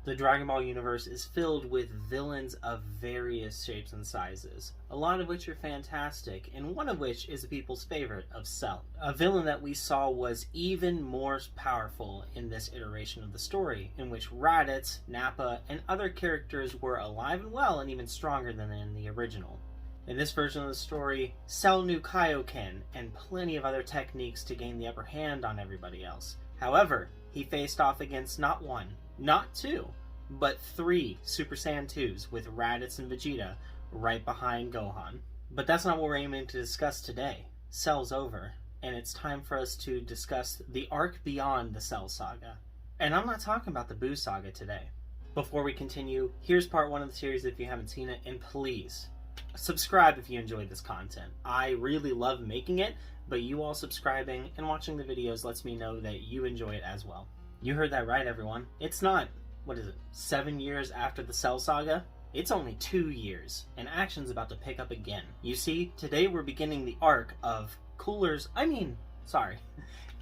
The Dragon Ball universe is filled with villains of various shapes and sizes, a lot of which are fantastic, and one of which is people's favorite of Cell. A villain that we saw was even more powerful in this iteration of the story, in which Raditz, Nappa, and other characters were alive and well and even stronger than in the original. In this version of the story, Cell knew Kaioken and plenty of other techniques to gain the upper hand on everybody else. However, he faced off against not one, not two, but 3 Super Saiyan 2s with Raditz and Vegeta right behind Gohan. But that's not what we're aiming to discuss today. Cell's over, and it's time for us to discuss the arc beyond the Cell saga. And I'm not talking about the Buu saga today. Before we continue, here's part 1 of the series if you haven't seen it, and please, subscribe if you enjoy this content. I really love making it, but you all subscribing and watching the videos lets me know that you enjoy it as well. You heard that right, everyone. It's not, 7 years after the Cell saga? It's only 2 years, and action's about to pick up again. You see, today we're beginning the arc of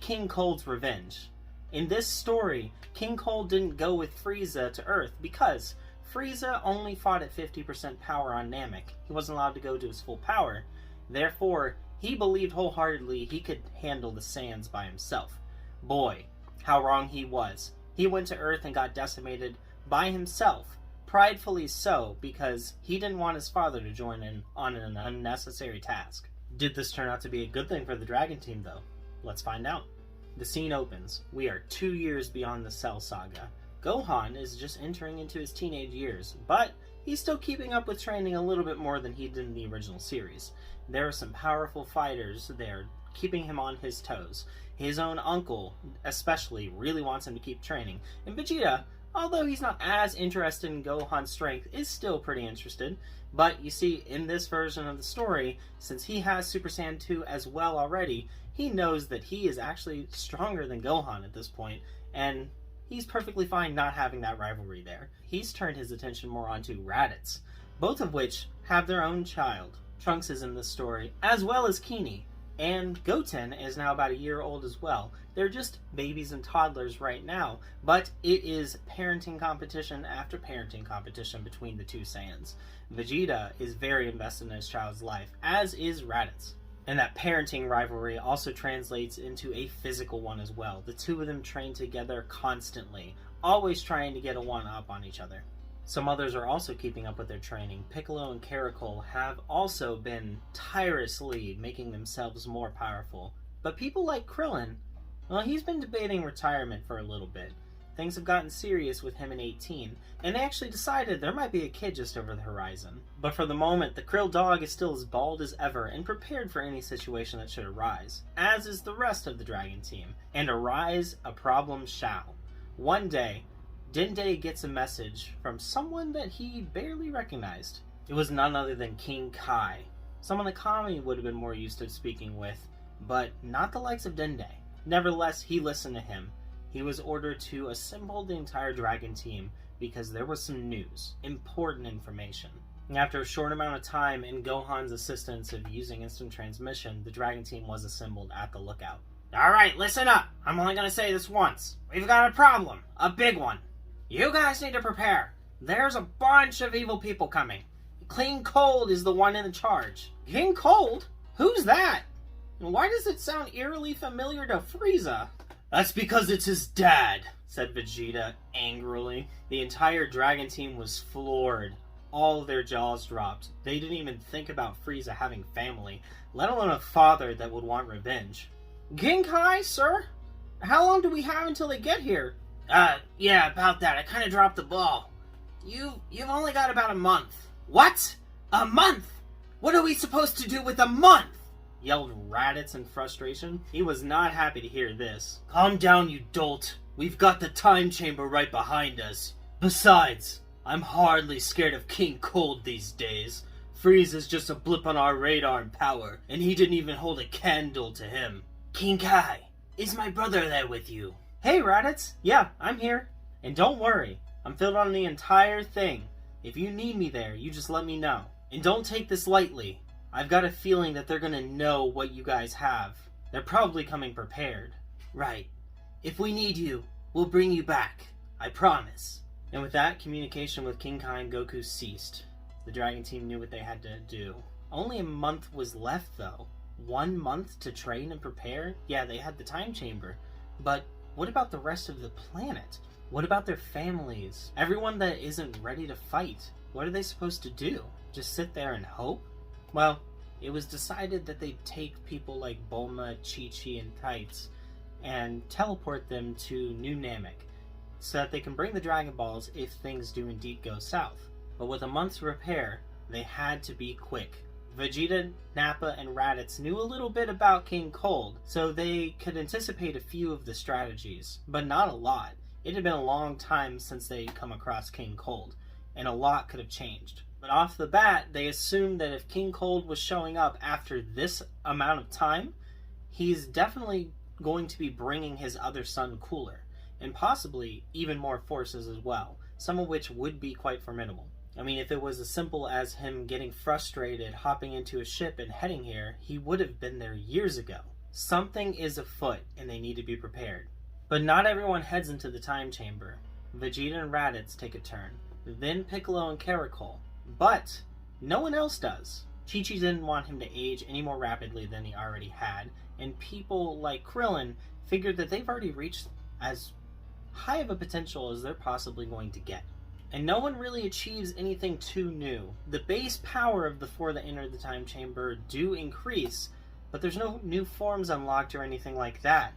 King Cold's revenge. In this story, King Cold didn't go with Frieza to Earth because Frieza only fought at 50% power on Namek. He wasn't allowed to go to his full power. Therefore, he believed wholeheartedly he could handle the Saiyans by himself. Boy, how wrong he was. He went to Earth and got decimated by himself. Pridefully so, because he didn't want his father to join in on an unnecessary task. Did this turn out to be a good thing for the Dragon Team, though? Let's find out. The scene opens. We are 2 years beyond the Cell saga. Gohan is just entering into his teenage years, but he's still keeping up with training a little bit more than he did in the original series. There are some powerful fighters there keeping him on his toes. His own uncle, especially, really wants him to keep training. And Vegeta, although he's not as interested in Gohan's strength, is still pretty interested. But you see, in this version of the story, since he has Super Saiyan 2 as well already, he knows that he is actually stronger than Gohan at this point, and he's perfectly fine not having that rivalry there. He's turned his attention more onto Raditz, both of which have their own child. Trunks is in this story, as well as Kini. And Goten is now about a year old as well. They're just babies and toddlers right now, but it is parenting competition after parenting competition between the two Saiyans. Vegeta is very invested in his child's life, as is Raditz. And that parenting rivalry also translates into a physical one as well. The two of them train together constantly, always trying to get a one-up on each other. Some others are also keeping up with their training. Piccolo and Caracol have also been tirelessly making themselves more powerful. But people like Krillin, well, he's been debating retirement for a little bit. Things have gotten serious with him in 18, and they actually decided there might be a kid just over the horizon. But for the moment, the Krill dog is still as bald as ever and prepared for any situation that should arise, as is the rest of the Dragon Team. And arise, a problem shall. One day, Dende gets a message from someone that he barely recognized. It was none other than King Kai, someone that Kame would have been more used to speaking with, but not the likes of Dende. Nevertheless, he listened to him. He was ordered to assemble the entire Dragon Team because there was some news, important information. After a short amount of time and Gohan's assistance of using instant transmission, the Dragon Team was assembled at the lookout. Alright, listen up. I'm only going to say this once. We've got a problem. A big one. You guys need to prepare. There's a bunch of evil people coming. King Cold is the one in charge. King Cold? Who's that? And why does it sound eerily familiar to Frieza? That's because it's his dad, said Vegeta angrily. The entire Dragon Team was floored. All their jaws dropped. They didn't even think about Frieza having family, let alone a father that would want revenge. King Kai, sir? How long do we have until they get here? Yeah, about that. I kind of dropped the ball. You've only got about a month. What? A month? What are we supposed to do with a month? Yelled Raditz in frustration. He was not happy to hear this. Calm down, you dolt. We've got the time chamber right behind us. Besides, I'm hardly scared of King Cold these days. Frieza's just a blip on our radar in power, and he didn't even hold a candle to him. King Kai, is my brother there with you? Hey, Raditz. Yeah, I'm here. And don't worry, I'm filled on the entire thing. If you need me there, you just let me know. And don't take this lightly. I've got a feeling that they're gonna know what you guys have. They're probably coming prepared. Right. If we need you, we'll bring you back. I promise. And with that, communication with King Kai and Goku ceased. The Dragon Team knew what they had to do. Only a month was left, though. 1 month to train and prepare? Yeah, they had the time chamber. But what about the rest of the planet? What about their families? Everyone that isn't ready to fight? What are they supposed to do? Just sit there and hope? Well, it was decided that they'd take people like Bulma, Chi-Chi, and Tights and teleport them to New Namek so that they can bring the Dragon Balls if things do indeed go south. But with a month to prepare, they had to be quick. Vegeta, Nappa, and Raditz knew a little bit about King Cold, so they could anticipate a few of the strategies, but not a lot. It had been a long time since they'd come across King Cold, and a lot could have changed. But off the bat, they assumed that if King Cold was showing up after this amount of time, he's definitely going to be bringing his other son Cooler, and possibly even more forces as well, some of which would be quite formidable. I mean, if it was as simple as him getting frustrated, hopping into a ship and heading here, he would have been there years ago. Something is afoot, and they need to be prepared. But not everyone heads into the time chamber. Vegeta and Raditz take a turn, then Piccolo and Caracol. But no one else does. Chi-Chi didn't want him to age any more rapidly than he already had, and people like Krillin figured that they've already reached as high of a potential as they're possibly going to get. And no one really achieves anything too new. The base power of the four that enter the time chamber do increase, but there's no new forms unlocked or anything like that.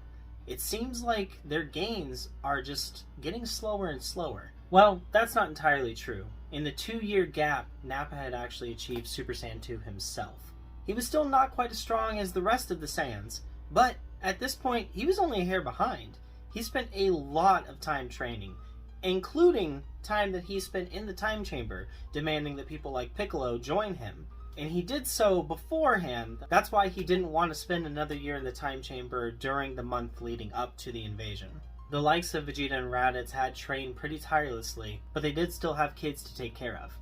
It seems like their gains are just getting slower and slower. Well, that's not entirely true. In the 2-year gap, Nappa had actually achieved Super Saiyan 2 himself. He was still not quite as strong as the rest of the Saiyans, but at this point, he was only a hair behind. He spent a lot of time training, including time that he spent in the time chamber, demanding that people like Piccolo join him. And he did so beforehand. That's why he didn't want to spend another year in the time chamber during the month leading up to the invasion. The likes of Vegeta and Raditz had trained pretty tirelessly, but they did still have kids to take care of.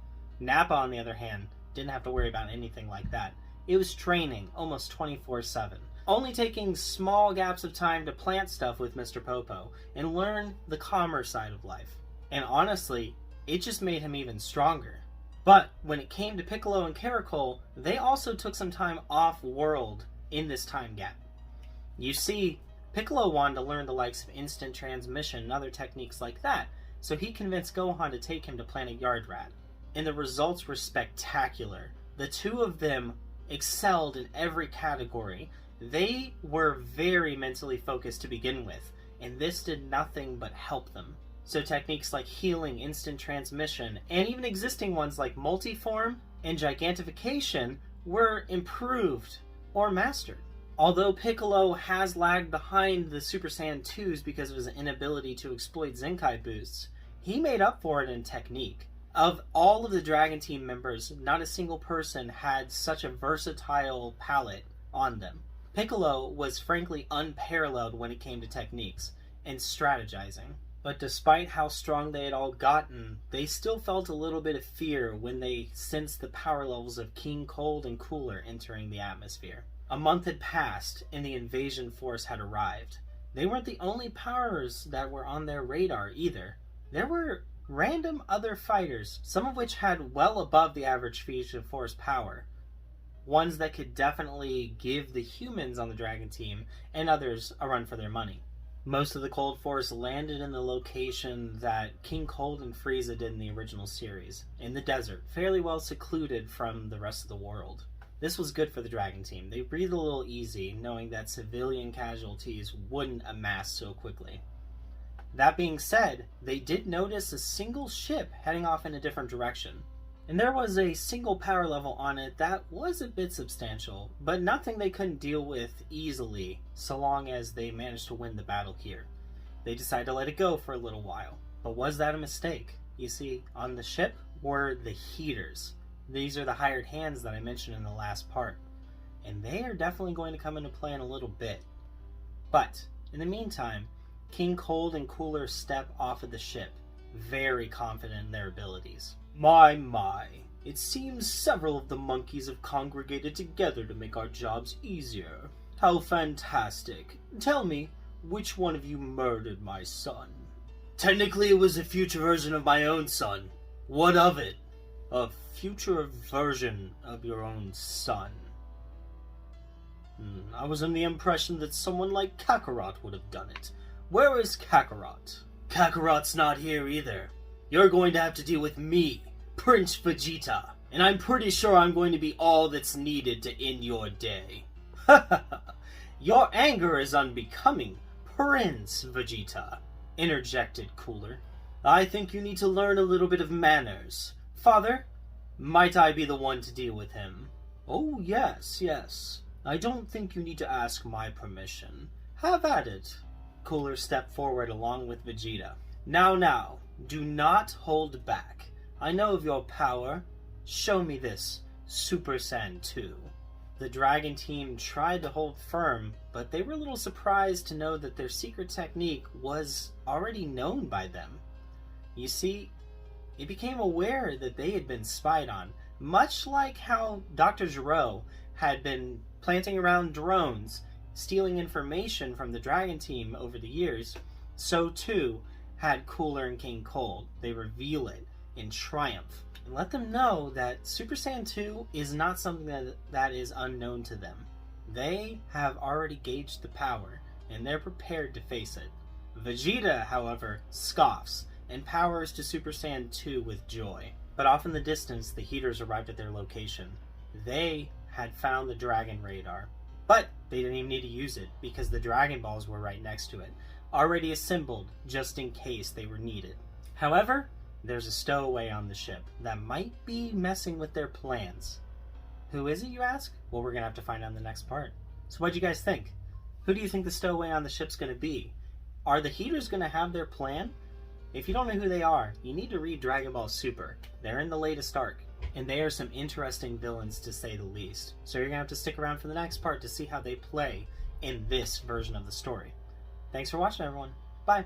Nappa, on the other hand, didn't have to worry about anything like that. It was training almost 24/7. Only taking small gaps of time to plant stuff with Mr. Popo and learn the calmer side of life. And honestly, it just made him even stronger. But when it came to Piccolo and Caracol, they also took some time off-world in this time gap. You see, Piccolo wanted to learn the likes of instant transmission and other techniques like that, so he convinced Gohan to take him to Planet Yardrat. And the results were spectacular. The two of them excelled in every category. They were very mentally focused to begin with, and this did nothing but help them. So techniques like healing, instant transmission, and even existing ones like multiform and gigantification were improved or mastered. Although Piccolo has lagged behind the Super Saiyan 2s because of his inability to exploit Zenkai boosts, he made up for it in technique. Of all of the Dragon Team members, not a single person had such a versatile palette on them. Piccolo was frankly unparalleled when it came to techniques and strategizing. But despite how strong they had all gotten, they still felt a little bit of fear when they sensed the power levels of King Cold and Cooler entering the atmosphere. A month had passed, and the invasion force had arrived. They weren't the only powers that were on their radar either. There were random other fighters, some of which had well above the average Fusion Force power. Ones that could definitely give the humans on the Dragon Team and others a run for their money. Most of the Cold Force landed in the location that King Cold and Frieza did in the original series, in the desert, fairly well secluded from the rest of the world. This was good for the Dragon Team. They breathed a little easy, knowing that civilian casualties wouldn't amass so quickly. That being said, they did notice a single ship heading off in a different direction. And there was a single power level on it that was a bit substantial, but nothing they couldn't deal with easily, so long as they managed to win the battle here. They decided to let it go for a little while. But was that a mistake? You see, on the ship were the heaters. These are the hired hands that I mentioned in the last part. And they are definitely going to come into play in a little bit. But, in the meantime, King Cold and Cooler step off of the ship, very confident in their abilities. My, it seems several of the monkeys have congregated together to make our jobs easier. How fantastic. Tell me, which one of you murdered my son? Technically, it was a future version of my own son. What of it? A future version of your own son. I was under the impression that someone like Kakarot would have done it. Where is Kakarot? Kakarot's not here either. You're going to have to deal with me, Prince Vegeta. And I'm pretty sure I'm going to be all that's needed to end your day. Your anger is unbecoming, Prince Vegeta, interjected Cooler. I think you need to learn a little bit of manners. Father, might I be the one to deal with him? Oh, yes. I don't think you need to ask my permission. Have at it. Cooler stepped forward along with Vegeta. Now, do not hold back. I know of your power. Show me this, Super Saiyan 2. The Dragon team tried to hold firm, but they were a little surprised to know that their secret technique was already known by them. You see, it became aware that they had been spied on, much like how Dr. Gero had been planting around drones, stealing information from the Dragon team over the years. So too had Cooler and King Cold. They reveal it in triumph and let them know that Super Saiyan 2 is not something that is unknown to them. They have already gauged the power, and they're prepared to face it. Vegeta, however, scoffs and powers to Super Saiyan 2 with joy. But off in the distance, the Heaters arrived at their location. They had found the Dragon radar, but they didn't even need to use it because the Dragon Balls were right next to it, already assembled just in case they were needed. However, there's a stowaway on the ship that might be messing with their plans. Who is it, you ask? Well, we're going to have to find out in the next part. So what do you guys think? Who do you think the stowaway on the ship's going to be? Are the Heaters going to have their plan? If you don't know who they are, you need to read Dragon Ball Super. They're in the latest arc, and they are some interesting villains to say the least. So you're going to have to stick around for the next part to see how they play in this version of the story. Thanks for watching, everyone. Bye.